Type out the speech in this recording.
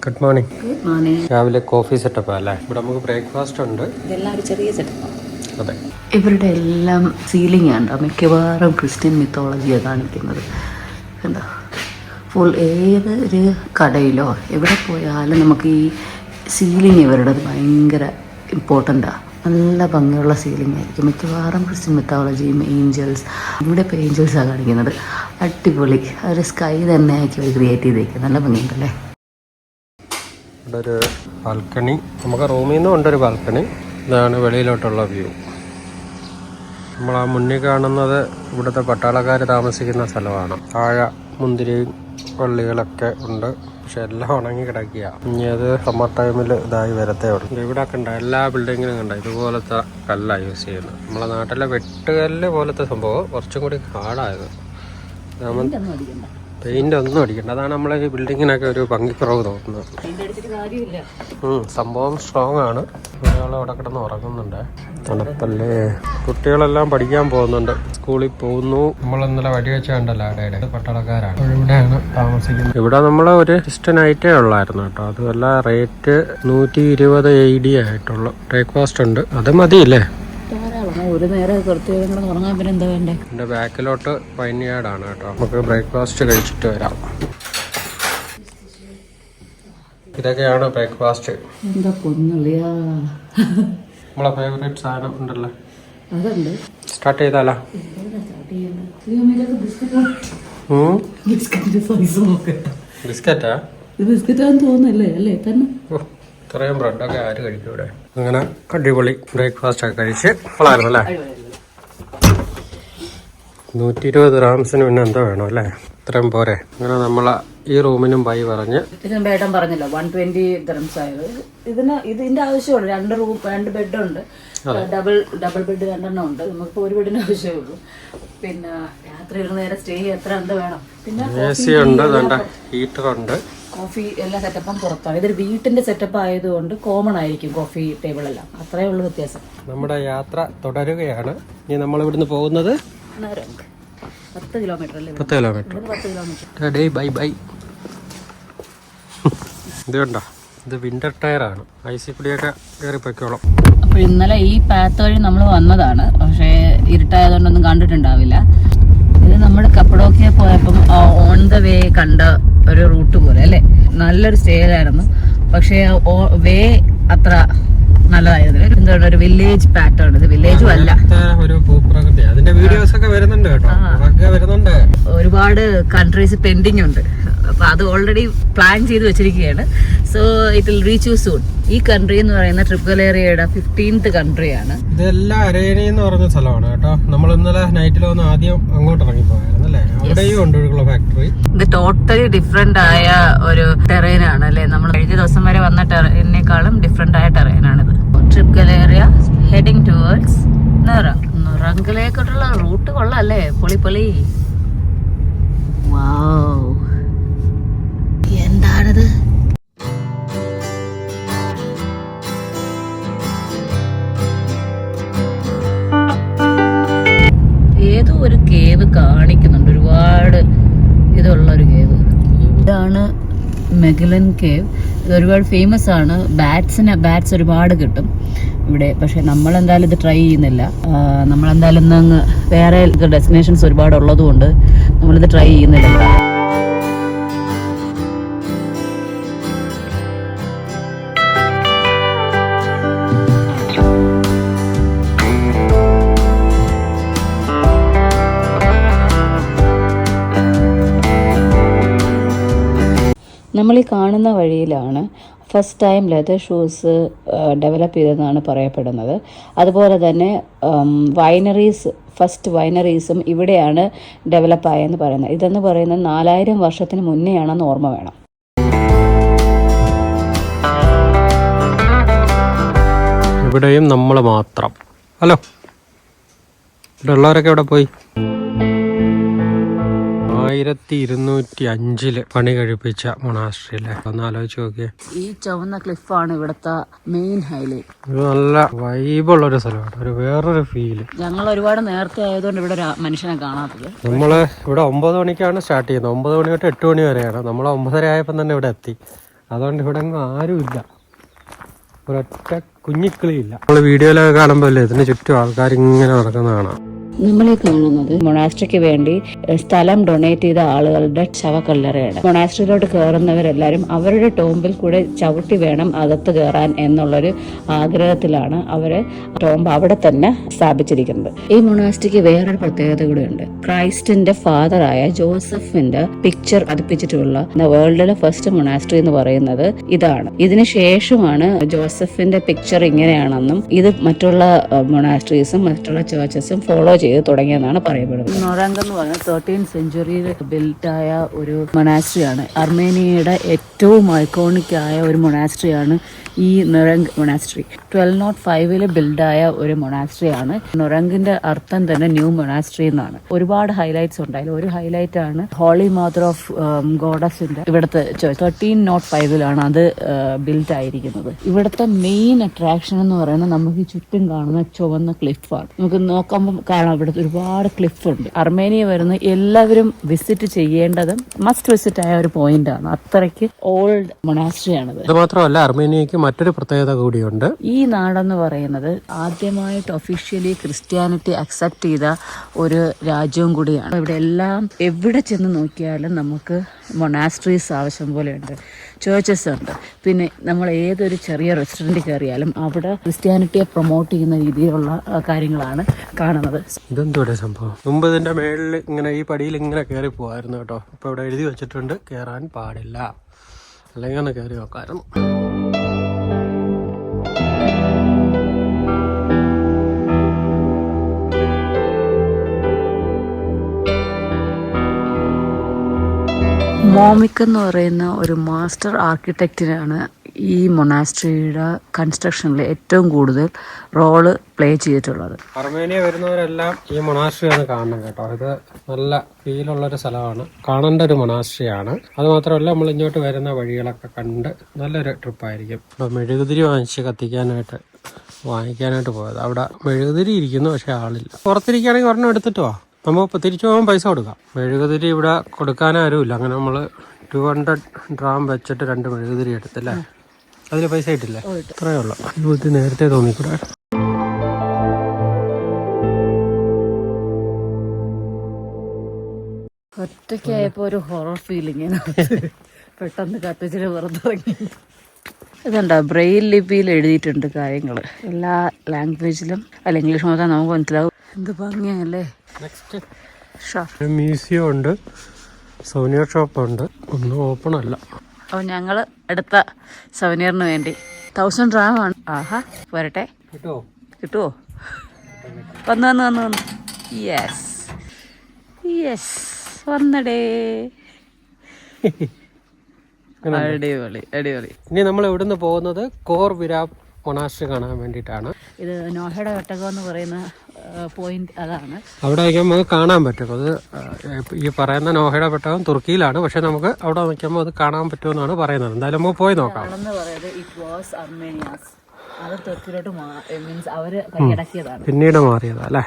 Good morning. Good morning. രാവിലെ coffee setup അല്ലേ? ഇവിടെ നമുക്ക് ബ്രേക്ക്ഫാസ്റ്റ് ഉണ്ട്. ഇതെല്ലാം ഒരു ചെറിയ സെറ്റപ്പ്. അതെ, ഇവരുടെ എല്ലാം സീലിംഗ് ആണ് മിക്കവാറും ക്രിസ്ത്യൻ മിത്തോളജിയാണ് കാണിക്കുന്നത്. എന്താ ഫുൾ ഏതൊരു കടയിലോ എവിടെ പോയാലും നമുക്ക് ഈ സീലിംഗ് ഇവരുടേത് ഭയങ്കര ഇമ്പോർട്ടൻ്റാണ്. നല്ല ഭംഗിയുള്ള സീലിംഗ് ആയിരിക്കും മിക്കവാറും ക്രിസ്ത്യൻ മിത്തോളജിയും ഏഞ്ചൽസ്. ഇവിടെ ഇപ്പോൾ ഏഞ്ചൽസാണ് കാണിക്കുന്നത്. അടിപൊളി ഒരു സ്കൈ തന്നെ ആയിരിക്കും അവർ ക്രിയേറ്റ് ചെയ്തേക്കുന്നത്. നല്ല ഭംഗിയുണ്ടല്ലേ? ഇവിടെ ഒരു ബാൽക്കണി, നമുക്ക് റൂമിൽ നിന്നും ഉണ്ടൊരു ബാൽക്കണി. ഇതാണ് വെളിയിലോട്ടുള്ള വ്യൂ. നമ്മൾ ആ മുന്നിൽ കാണുന്നത് ഇവിടുത്തെ പട്ടാളക്കാർ താമസിക്കുന്ന സ്ഥലമാണ്. താഴെ മുന്തിരിയും പള്ളികളൊക്കെ ഉണ്ട്, പക്ഷെ എല്ലാം ഉണങ്ങി കിടക്കുക. ഇനി അത് സമ്മർ ടൈമിൽ ഇതായി വരത്തേ ഉള്ളൂ. ഇവിടെ ഒക്കെ ഉണ്ട്, എല്ലാ ബിൽഡിങ്ങിലും കണ്ട ഇതുപോലത്തെ കല്ലാണ് യൂസ് ചെയ്യുന്നത്. നമ്മളെ നാട്ടിലെ വെട്ടുകല്ല് പോലത്തെ സംഭവം കുറച്ചും കൂടി ഹാർഡായത്. പെയിന്റ് ഒന്നും അടിക്കണ്ട, അതാണ് നമ്മളെ ഈ ബിൽഡിങ്ങിനൊക്കെ ഒരു ഭംഗിക്കുറവ് തോന്നുന്നത്. സംഭവം സ്ട്രോങ് ആണ്. ഒരാൾ അവിടെ കിടന്ന് ഉറങ്ങുന്നുണ്ട്. തണുപ്പല്ലേ. കുട്ടികളെല്ലാം പഠിക്കാൻ പോകുന്നുണ്ട്, സ്കൂളിൽ പോകുന്നു. നമ്മൾ ഇന്നലെ വടിവെച്ച കണ്ടല്ലോ അവിടെ പട്ടാളക്കാരാണ്. ഇവിടെയാണ് താമസിക്കുന്നത്. ഇവിടെ നമ്മൾ ഒരു ജസ്റ്റ് നൈറ്റേ ഉള്ളായിരുന്നു കേട്ടോ. അതുമല്ല റേറ്റ് 120 AD ആയിട്ടുള്ള ബ്രേക്ക്ഫാസ്റ്റ് ഉണ്ട്. അത് മതിയില്ലേ? ഒരു നേരം ഉറങ്ങാൻ പിന്നെ എന്താ വേണ്ടേ? എൻ്റെ ബാക്കിലോട്ട് വൈൻയാർഡാണ് കേട്ടോ. നമുക്ക് ബ്രേക്ക്ഫാസ്റ്റ് കഴിച്ചിട്ട് വരാം. ഇതൊക്കെയാണ് ബ്രേക്ക്ഫാസ്റ്റ്. എന്താ പൊന്നുള്ളിയാ, നമ്മളെ ഫേവറേറ്റ് സാധനം ഉണ്ടല്ലോ. അതുണ്ട്. സ്റ്റാർട്ട് ചെയ്താലോ? ബിസ്ക്കറ്റാ? ബിസ്ക്കറ്റാന്ന് തോന്നുന്നല്ലേ? അല്ലേ തന്നെ. ഇത്രയും ബ്രെഡൊക്കെ ആര് കഴിക്കും ഇവിടെ? അങ്ങനെ അടിപൊളി ബ്രേക്ക്ഫാസ്റ്റ് ഒക്കെ കഴിച്ച് കൊള്ളായിരുന്നു അല്ലേ? 120 dirhamsന് പിന്നെ എന്താ വേണം അല്ലേ? ഇത്രയും പോരെ. അങ്ങനെ നമ്മളെ ഈ റൂമിനും ബൈ പറഞ്ഞ് ഏട്ടൻ പറഞ്ഞല്ലോ 120 dirhams ആയത്. ഇതിന്റെ ആവശ്യമുള്ളൂ. 2 ബെഡുണ്ട്. ഡബിൾ ബെഡ് 2 ഉണ്ട്. നമുക്കിപ്പോൾ ഒരു ബെഡിന് ആവശ്യമേ ഉള്ളൂ. പിന്നെ രാത്രി ഒരു നേരം സ്റ്റേ എത്ര എന്താ വേണം. പിന്നെ AC ഉണ്ട്, ഹീറ്റർ ഉണ്ട്. കോഫി എല്ലാ സെറ്റപ്പും പുറത്താണ്. ഇതൊരു വീട്ടിന്റെ സെറ്റപ്പ് ആയതുകൊണ്ട് കോമൺ ആയിരിക്കും കോഫി ടേബിൾ എല്ലാം. അത്രേ ഉള്ളൂ വ്യത്യാസം. നമ്മുടെ യാത്ര തുടരുകയാണ്. ഇനി നമ്മൾ ഇവിടുന്ന് പോകുന്നത് 10 കിലോമീറ്റർ അല്ലേ? 10 കിലോമീറ്റർ. 10 കിലോമീറ്റർ. Bye bye. ഇത് കണ്ടോ, ഇത് വിന്റർ ടയറാണ്. ഐസിക്കുടിയൊക്കെ കയറി പൊയ്ക്കോളും. അപ്പോൾ ഇന്നലെ ഈ പാത്ത് വഴി നമ്മൾ വന്നതാണ്, പക്ഷേ ഇരുട്ടായതുകൊണ്ടൊന്നും കണ്ടിട്ടുണ്ടാവില്ല. ഇത് നമ്മൾ കപ്പഡോക്കിയ പോയപ്പം ഓൺ ദ വേ കണ്ട ഒരു റൂട്ട് പോലെ അല്ലേ? നല്ലൊരു സ്റ്റേജ് ആയിരുന്നു, പക്ഷേ വേ അത്ര നല്ലതായിരുന്നില്ല. എന്താണ് ഒരു വില്ലേജ് പാറ്റേൺ. ഇത് വില്ലേജും അല്ല, ഒരു ഭൂപ്രകൃതി. അതിന്റെ വീഡിയോസ് ഒക്കെ വരുന്നുണ്ട് കേട്ടോ. ഒരുപാട് കൺട്രീസ് പെൻഡിങ് ഉണ്ട്. അപ്പൊ അത് ഓൾറെഡി പ്ലാൻ ചെയ്ത് വെച്ചിരിക്കുകയാണ്. So it will reach you soon. ഈ കൺട്രി എന്ന് പറയുന്ന ട്രിപ്പുലേറിയയുടെ 15th കൺട്രിയാണ്. ഇതെല്ലാം അരേനി എന്ന് പറഞ്ഞ സ്ഥലമാണ് കേട്ടോ. നമ്മൾ ഇന്നലെ നൈറ്റിൽ വന്ന് ആദ്യം അങ്ങോട്ട് ഇറങ്ങിപ്പോയായിരുന്നു അല്ലേ? അവിടെയും ഉണ്ട് ഒഴുകുള്ള ഫാക്ടറി. ഇത് ടോട്ടലി ഡിഫറെന്റ് ആയ ഒരു ടെറൈൻ ആണ് അല്ലേ? നമ്മൾ കഴിഞ്ഞ ദിവസം വരെ വന്ന ടെറൈനേക്കാളും ഡിഫറെന്റ് ആയ ടെറൈൻ ആണിത്. ട്രിപ്പുലേറിയ ഹെഡിങ് ടുവേർഡ്സ് നുറങ്കിലേക്കുള്ള റൂട്ട് കൊള്ളാം അല്ലേ? പൊളി. വാവ്, എന്താണിത്? ഏതോ ഒരു കേവ് കാണിക്കുന്നുണ്ട്, ഒരുപാട് ഇതുള്ള ഒരു കേവ്. ഇതാണ് മെഗലൻ കേവ്. ഇത് ഒരുപാട് ഫേമസ് ആണ്. ബാറ്റ്സ് ഒരുപാട് കിട്ടും ഇവിടെ. പക്ഷെ നമ്മളെന്തായാലും ഇത് ട്രൈ ചെയ്യുന്നില്ല. നമ്മളെന്തായാലും ഇന്ന് അങ്ങ് വേറെ ഡെസ്റ്റിനേഷൻസ് ഒരുപാട് ഉള്ളതുകൊണ്ട് നമ്മളിത് ട്രൈ ചെയ്യുന്നില്ല. നമ്മൾ ഈ കാണുന്ന വഴിയിലാണ് first time leather shoes develop ചെയ്തതെന്നാണ് പറയപ്പെടുന്നത്. അതുപോലെ തന്നെ ഫസ്റ്റ് വൈനറീസും ഇവിടെയാണ് ഡെവലപ്പ് ആയെന്ന് പറയുന്നത്. ഇതെന്ന് പറയുന്നത് 4000 വർഷത്തിന് മുന്നെയാണെന്ന് ഓർമ്മ വേണം. ഇവിടെയും നമ്മൾ മാത്രം. ഹലോ, ഇവിടെ ഉള്ളവരൊക്കെ ഇവിടെ പോയി? 1205 പണി കഴിപ്പിച്ച മൊണാസ്ട്രി അല്ലേ? ഒന്ന് ആലോചിച്ച് നോക്കിയേ. ഈ ചുവന്ന ക്ലിഫാണ് ഇവിടുത്തെ മെയിൻ ഹൈലൈറ്റ്. ഇത് നല്ല വൈബുള്ള ഒരു സ്ഥലമാണ്, ഒരു വേറൊരു ഫീല്. ഞങ്ങൾ ഒരുപാട് നേരത്തെ ആയതുകൊണ്ട് ഇവിടെ ഒരു മനുഷ്യനെ കാണാത്തത്. നമ്മള് ഇവിടെ 9 മണിക്കാണ് സ്റ്റാർട്ട് ചെയ്യുന്നത്. 9 മണി തൊട്ട് 8 മണി വരെയാണ്. നമ്മൾ 9:30 ആയപ്പോൾ തന്നെ ഇവിടെ എത്തി. അതുകൊണ്ട് ഇവിടെ അങ്ങ് ആരുമില്ല, ഒരൊറ്റ കുഞ്ഞിക്കിളിയില്ല. നമ്മൾ വീഡിയോയിലൊക്കെ കാണുമ്പോൾ അല്ലേ ഇതിന് ചുറ്റും ആൾക്കാർ ഇങ്ങനെ നടക്കുന്ന കാണാം. നമ്മളെ കാണുന്നത് മൊണാസ്ട്രിക്ക് വേണ്ടി സ്ഥലം ഡൊണേറ്റ് ചെയ്ത ആളുകളുടെ ശവക്കല്ലറയാണ്. മൊണാസ്ട്രിയിലോട്ട് കയറുന്നവരെല്ലാവരും അവരുടെ ടോമ്പിൽ കൂടെ ചവിട്ടി വേണം അകത്ത് കയറാൻ എന്നുള്ളൊരു ആഗ്രഹത്തിലാണ് അവര് ടോംബ് അവിടെ തന്നെ സ്ഥാപിച്ചിരിക്കുന്നത്. ഈ മൊണാസ്ട്രിക്ക് വേറൊരു പ്രത്യേകത കൂടെയുണ്ട്. ക്രൈസ്റ്റിന്റെ ഫാദറായ ജോസഫിന്റെ പിക്ചർ പതിപ്പിച്ചിട്ടുള്ള വേൾഡിലെ ഫസ്റ്റ് മൊണാസ്ട്രി എന്ന് പറയുന്നത് ഇതാണ്. ഇതിന് ശേഷമാണ് ജോസഫിന്റെ പിക്ചർ ഇങ്ങനെയാണെന്നും ഇത് മറ്റുള്ള മൊണാസ്ട്രീസും മറ്റുള്ള ചേർച്ചസും ഫോളോ ചെയ്ത് തുടങ്ങിയെന്നാണ് പറയപ്പെടുന്നത്. നൊറംഗ് എന്ന് പറഞ്ഞാൽ 13th സെഞ്ചുറിയിൽ ബിൽഡായ ഒരു മൊണാസ്ട്രിയാണ്. അർമേനിയയുടെ ഏറ്റവും ഐക്കോണിക് ആയ ഒരു മൊണാസ്ട്രിയാണ് ഈ നൊറംഗ് മൊണാസ്ട്രി. 1205 ബിൽഡായ ഒരു മൊണാസ്ട്രിയാണ്. നൊറംഗിന്റെ അർത്ഥം തന്നെ ന്യൂ മൊണാസ്ട്രി എന്നാണ്. ഒരുപാട് ഹൈലൈറ്റ്സ് ഉണ്ടായാലും ഒരു ഹൈലൈറ്റ് ആണ് ഹോളി മദർ ഓഫ് ഗോഡസിന്റെ ഇവിടുത്തെ 1305 അത് ബിൽഡ് ആയിരിക്കുന്നത്. ഇവിടുത്തെ മെയിൻ അട്രാക്ഷൻ എന്ന് പറയുന്നത് നമുക്ക് ചുറ്റും കാണുന്ന ചുവന്ന ക്ലിഫാണ്. നമുക്ക് നോക്കുമ്പോൾ കാണാം ഇവിടുത്തെ ഒരുപാട് ക്ലിഫ് ഉണ്ട്. അർമേനിയ വരുന്ന എല്ലാവരും വിസിറ്റ് ചെയ്യേണ്ടതും മസ്റ്റ് വിസിറ്റ് ആയ ഒരു പോയിന്റ് ആണ്. അത്രയ്ക്ക് ഓൾഡ് മൊണാസ്ട്രി ആണിത്. ഇത് മാത്രമല്ല, അർമേനിയക്ക് മറ്റൊരു പ്രത്യേകത കൂടിയുണ്ട്. ഈ നാടെന്ന് പറയുന്നത് ആദ്യമായിട്ട് ഒഫീഷ്യലി ക്രിസ്ത്യാനിറ്റി അക്സെപ്റ്റ് ചെയ്ത ഒരു രാജ്യവും കൂടിയാണ്. ഇവിടെ എല്ലാം എവിടെ ചെന്ന് നോക്കിയാലും നമുക്ക് മൊണാസ്ട്രീസ് ആവശ്യം പോലെയുണ്ട്, ചേർച്ചസ് ഉണ്ട്. പിന്നെ നമ്മൾ ഏതൊരു ചെറിയ റെസ്റ്റോറൻറ്റിൽ കയറിയാലും അവിടെ ക്രിസ്ത്യാനിറ്റിയെ പ്രൊമോട്ട് ചെയ്യുന്ന രീതിയിലുള്ള കാര്യങ്ങളാണ് കാണുന്നത്. ഇതെന്തോടെ സംഭവം? മുമ്പ് ഇതിന്റെ മേളിൽ ഇങ്ങനെ ഈ പടിയിൽ ഇങ്ങനെ കയറി പോകായിരുന്നു കേട്ടോ. ഇപ്പൊ ഇവിടെ എഴുതി വെച്ചിട്ടുണ്ട് കയറാൻ പാടില്ല, അല്ലെങ്കിൽ ഒന്ന് കയറി നോക്കായിരുന്നു. മോമിക് എന്ന് പറയുന്ന ഒരു മാസ്റ്റർ ആർക്കിടെക്റ്റിനാണ് ഈ മൊണാസ്ട്രിയുടെ കൺസ്ട്രക്ഷനിൽ ഏറ്റവും കൂടുതൽ റോള് പ്ലേ ചെയ്തിട്ടുള്ളത്. അർമേനിയ വരുന്നവരെല്ലാം ഈ മൊണാസ്ട്രി ഒന്ന് കാണണം കേട്ടോ. ഇത് നല്ല ഫീലുള്ളൊരു സ്ഥലമാണ്, കാണേണ്ട ഒരു മൊണാസ്ട്രിയാണ്. അത് മാത്രമല്ല, നമ്മൾ ഇങ്ങോട്ട് വരുന്ന വഴികളൊക്കെ കണ്ട് നല്ലൊരു ട്രിപ്പായിരിക്കും. ഇവിടെ മെഴുകുതിരി വാങ്ങിക്കാനായിട്ട് പോയത്. അവിടെ മെഴുകുതിരി ഇരിക്കുന്നു, പക്ഷെ ആളില്ല. പുറത്തിരിക്കുകയാണെങ്കിൽ ഒരെണ്ണം എടുത്തിട്ട് വാ, നമ്മൾ തിരിച്ചു പോകാൻ പൈസ കൊടുക്കാം. മെഴുകുതിരി ഇവിടെ കൊടുക്കാനാരുമില്ല. അങ്ങനെ നമ്മൾ 200 ഡ്രാം വെച്ചിട്ട് 2 മെഴുകുതിരി എടുത്തല്ലേ, അതിൽ പൈസ ഇട്ടില്ലേ? അത്രയേ ഉള്ളൂ. ഇത് നേരത്തെ തോന്നിക്കൂടെ. ഒറ്റയ്ക്കായപ്പോ ഒരു ഹൊറർ ഫീലിംഗ് പെട്ടെന്ന് കത്തിച്ചിട്ട് പുറത്തിറങ്ങി. ഇതുണ്ടോ, ബ്രെയിൽ ലിപിയിൽ എഴുതിയിട്ടുണ്ട് കാര്യങ്ങൾ എല്ലാ ലാംഗ്വേജിലും. അല്ല, ഇംഗ്ലീഷ് മാത്രം നമുക്ക് മനസ്സിലാവും. എന്ത് ഭംഗിയല്ലേ. നെക്സ്റ്റ് മ്യൂസിയം ഉണ്ട്, സോനിയർ ഷോപ്പ് ഉണ്ട്, ഒന്നും ഓപ്പൺ അല്ല. അപ്പോൾ ഞങ്ങൾ എടുത്ത സവനിയറിന് വേണ്ടി 1000 ഡ്രാം ആണ്. ആഹാ, പോരട്ടെ. കിട്ടുമോ? വന്നു. യെസ് വന്നടേ. അടിപൊളി. ഇനി നമ്മൾ ഇവിടുന്ന് പോകുന്നത് കോർ വിരാം മൊണാസ്ട്രി കാണാൻ വേണ്ടിയിട്ടാണ്. ഇത് നോഹയുടെ ഒട്ടകം എന്ന് പറയുന്ന പോയിന്റ് അതാണ്. അവിടെ നിൽക്കുമ്പോൾ അത് കാണാൻ പറ്റും. അത് ഈ പറയുന്ന നോഹയുടെ പെട്ടകം തുർക്കിയിലാണ്, പക്ഷെ നമുക്ക് അവിടെ നിൽക്കുമ്പോൾ അത് കാണാൻ പറ്റുമെന്നാണ് പറയുന്നത്. എന്തായാലും നമുക്ക് പോയി നോക്കാം. അത് തുർക്കിയിലോട്ട് മീൻസ് അവര് കൈയടക്കിയതാണ്, പിന്നീട് മാറിയതാ അല്ലേ.